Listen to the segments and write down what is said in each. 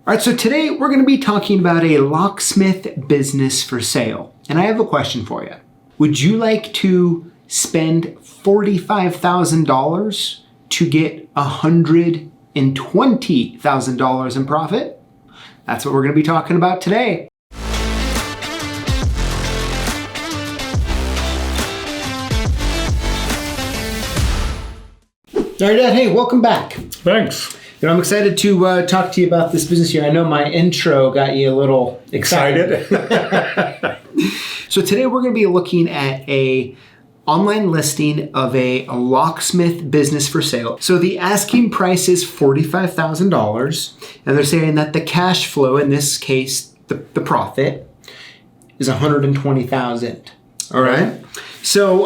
All right, so today we're going to be talking about a locksmith business for sale. And I have a question for you. Would you like to spend $45,000 to get $120,000 in profit? That's what we're going to be talking about today. All right, Dad, hey, welcome back. Thanks. I'm excited to talk to you about this business here. I know my intro got you a little excited. So today we're going to be looking at a online listing of a locksmith business for sale. So the asking price is $45,000, and they're saying that the cash flow, in this case, the profit, is $120,000. All right. So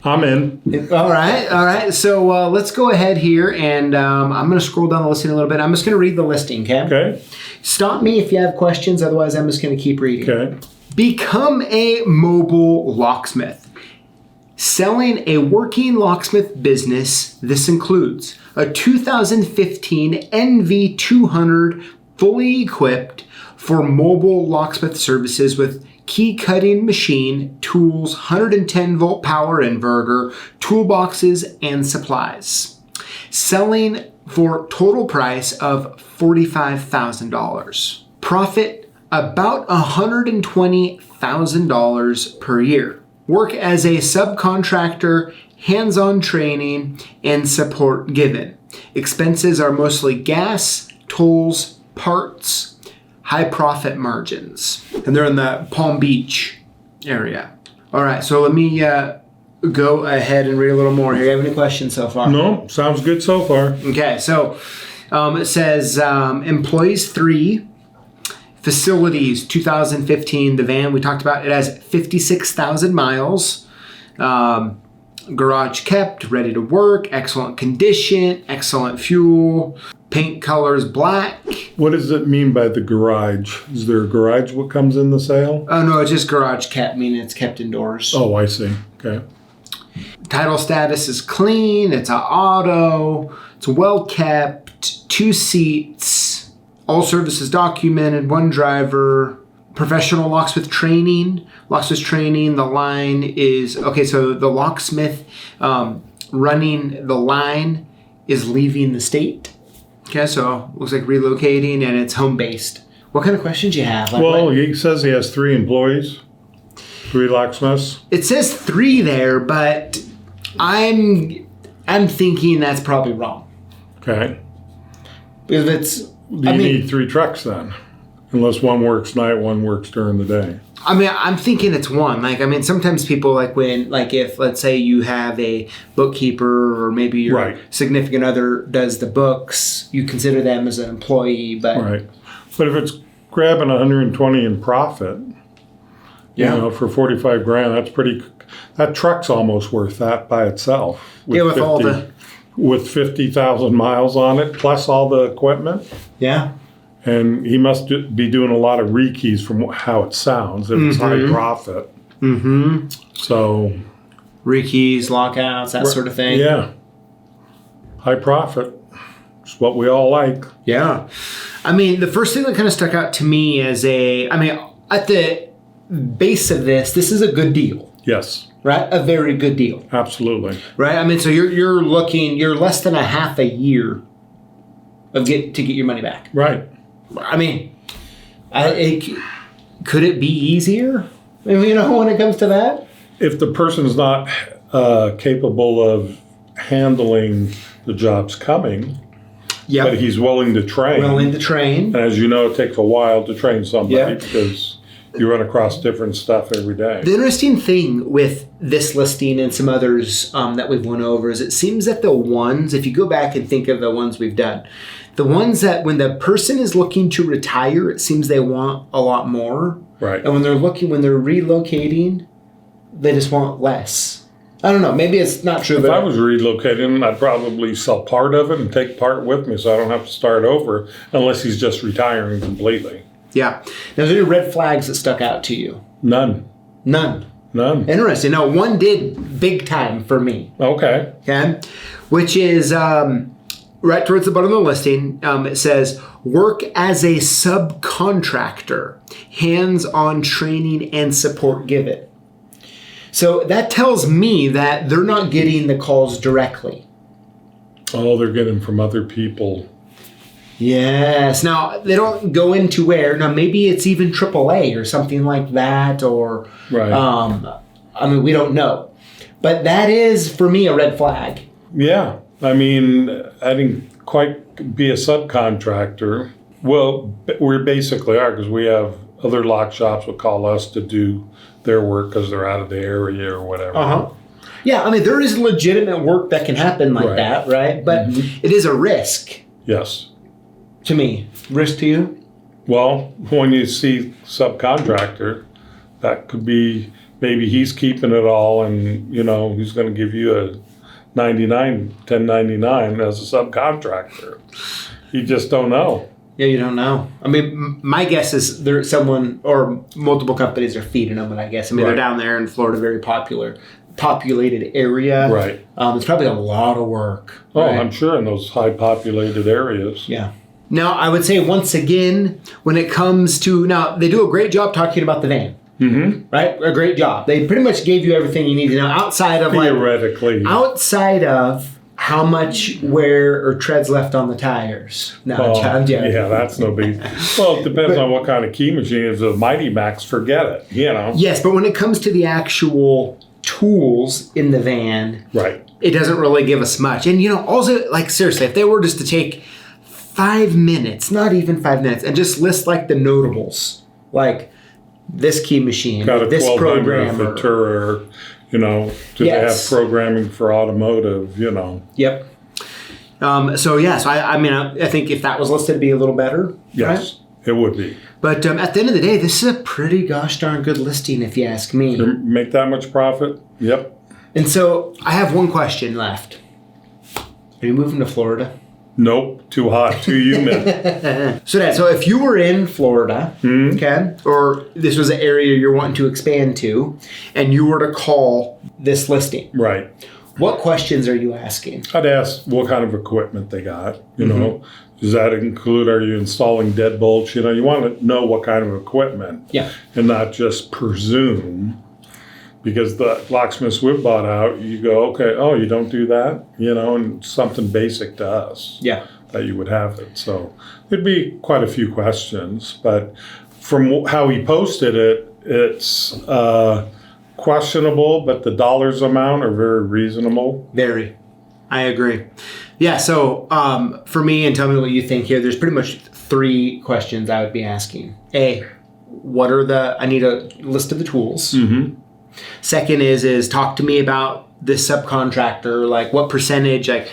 I'm in. All right. So let's go ahead here, and I'm going to scroll down the listing a little bit. I'm just going to read the listing, okay? Okay. Stop me if you have questions. Otherwise, I'm just going to keep reading. Okay. Become a mobile locksmith. Selling a working locksmith business. This includes a 2015 NV200 fully equipped for mobile locksmith services with key cutting machine, tools, 110 volt power inverter, toolboxes, and supplies. Selling for total price of $45,000. Profit about $120,000 per year. Work as a subcontractor, hands-on training, and support given. Expenses are mostly gas, tolls, parts, high profit margins. And they're in the Palm Beach area. All right, so let me go ahead and read a little more here. You have any questions so far? No, sounds good so far. Okay, so it says employees 3, facilities 2015, the van we talked about, it has 56,000 miles. Garage kept, ready to work, excellent condition, excellent fuel. Paint colors black. What does it mean by the garage? Is there a garage what comes in the sale? Oh, no, it's just garage kept, meaning it's kept indoors. Oh, I see. Okay. Title status is clean. It's an auto. It's well kept. 2 seats. All services documented. 1 driver. Professional locksmith training. Locksmith training. The line is... Okay, so the locksmith running the line is leaving the state. Okay, so looks like relocating, and it's home-based. What kind of questions do you have? He says he has 3 employees, 3 locksmiths. It says 3 there, but I'm thinking that's probably wrong. Okay. Because it's... You need 3 trucks then, unless one works night, one works during the day. I'm thinking it's 1. Sometimes people if, let's say you have a bookkeeper or maybe your significant other does the books, you consider them as an employee, but... Right. But if it's grabbing 120 in profit, for 45 grand, that's pretty... That truck's almost worth that by itself. With 50,000 miles on it, plus all the equipment. Yeah. And he must be doing a lot of rekeys from how it sounds. If it's high profit. Mm-hmm. So. Rekeys, lockouts, that sort of thing. Yeah. High profit. It's what we all like. Yeah. The first thing that kind of stuck out to me as at the base of this is a good deal. Yes. Right? A very good deal. Absolutely. Right? So you're less than a half a year to get your money back. Right. Could it be easier? When it comes to that? If the person's not capable of handling the jobs coming, but he's willing to train. And as you know, it takes a while to train somebody because you run across different stuff every day. The interesting thing with this listing and some others that we've went over is it seems that the ones, if you go back and think of the ones we've done, the ones that when the person is looking to retire, it seems they want a lot more. Right. And when they're relocating, they just want less. I don't know. Maybe it's not true. If I was relocating, I'd probably sell part of it and take part with me so I don't have to start over unless he's just retiring completely. Yeah. Now, are there any red flags that stuck out to you? None. Interesting. No, one did big time for me. Okay. Which is right towards the bottom of the listing, it says, work as a subcontractor, hands-on training and support given. So that tells me that they're not getting the calls directly. Oh, they're getting from other people. Yes. Now, they don't go into where. Now, maybe it's even AAA or something like that. Or, right. I mean, we don't know. But that is, for me, a red flag. Yeah. I mean, I didn't quite be a subcontractor. Well, we basically are, because we have other lock shops will call us to do their work because they're out of the area or whatever. Uh-huh. Yeah, I mean, there is legitimate work that can happen like that, right? But it is a risk. Yes. To me. Risk to you? Well, when you see subcontractor, that could be maybe he's keeping it all and, he's going to give you a 1099 as a subcontractor. You just don't know. Yeah, you don't know. I mean, my guess is there's someone or multiple companies are feeding them, I guess. I mean, they're down there in Florida, very populated area. Right. It's probably a lot of work. Oh, right? I'm sure in those high populated areas. Yeah. Now, I would say once again, when it comes to, now, they do a great job talking about the van. Mm-hmm. Right? A great job. They pretty much gave you everything you need to know outside of theoretically. Outside of how much wear or treads left on the tires. No, yeah, that's no big. Well, it depends on what kind of key machine. If it's a Mighty Max, forget it. Yes, but when it comes to the actual tools in the van, right, it doesn't really give us much. And also, like, seriously, if they were just to take 5 minutes, not even 5 minutes, and just list like the notables, like this key machine, got a this programmer, Futura, do they have programming for automotive, Yep. So I mean, I think if that was listed, it'd be a little better. Yes, right? It would be. But at the end of the day, this is a pretty gosh darn good listing, if you ask me. Make that much profit? Yep. And so I have one question left. Are you moving to Florida? Nope, too hot, too humid. So if you were in Florida, okay, or this was an area you're wanting to expand to, and you were to call this listing, right? What questions are you asking? I'd ask what kind of equipment they got. Does that include? Are you installing deadbolts? You want to know what kind of equipment, and not just presume. Because the locksmiths we've bought out, you go, okay, oh, you don't do that? And something basic to us. Yeah. That you would have it. So there'd be quite a few questions. But from how he posted it, it's questionable, but the dollars amount are very reasonable. Very. I agree. Yeah, so for me, and tell me what you think here, there's pretty much 3 questions I would be asking. A, I need a list of the tools. Mm-hmm. Second is talk to me about this subcontractor, like what percentage, like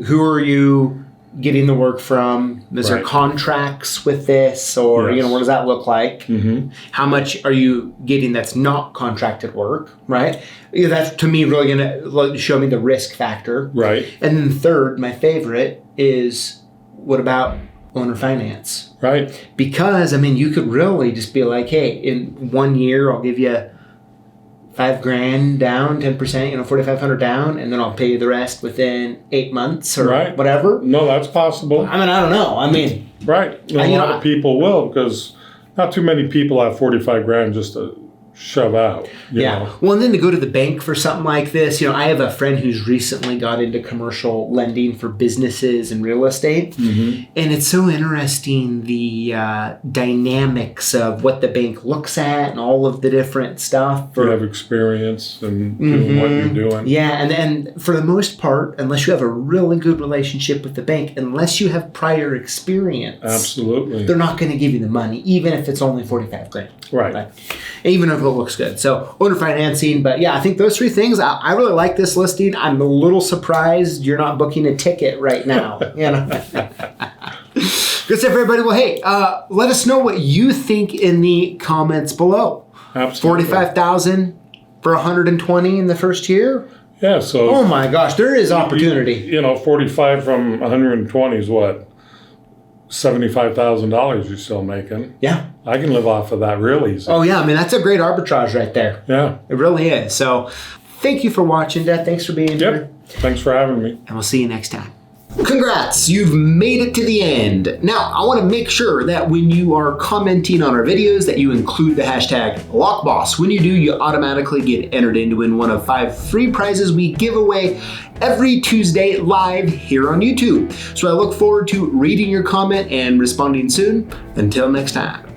who are you getting the work from? Is there contracts with this, or what does that look like? Mm-hmm. How much are you getting that's not contracted work, right? That's to me really going to show me the risk factor. Right. And then third, my favorite is what about owner finance? Right. Because, I mean, you could really just be like, hey, in 1 year, I'll give you $5,000 down, 10%, $4,500 down, and then I'll pay you the rest within 8 months or whatever. No, that's possible. I mean, I don't know. I mean, right. A lot of people will, because not too many people have $45,000 just to shove out. You know? Well, and then to go to the bank for something like this, I have a friend who's recently got into commercial lending for businesses and real estate. Mm-hmm. And it's so interesting, the dynamics of what the bank looks at and all of the different stuff. You have experience and doing what you're doing. Yeah, and for the most part, unless you have a really good relationship with the bank, unless you have prior experience, absolutely, they're not going to give you the money, even if it's only $45,000. Right. Even if it looks good. So owner financing, but I think those 3 things, I really like this listing. I'm a little surprised you're not booking a ticket right now. Good stuff, everybody. Well, hey, let us know what you think in the comments below. Absolutely. $45,000 for 120 in the first year? Yeah, so... Oh my gosh, there is opportunity. 45 from 120 is what? $75,000 you're still making. Yeah. I can live off of that real easy. Oh, yeah. I mean, that's a great arbitrage right there. Yeah. It really is. So thank you for watching, Dad. Thanks for being here. Thanks for having me. And we'll see you next time. Congrats, you've made it to the end. Now, I want to make sure that when you are commenting on our videos that you include the hashtag Lockboss. When you do, you automatically get entered in to win one of 5 free prizes we give away every Tuesday live here on YouTube. So I look forward to reading your comment and responding soon. Until next time.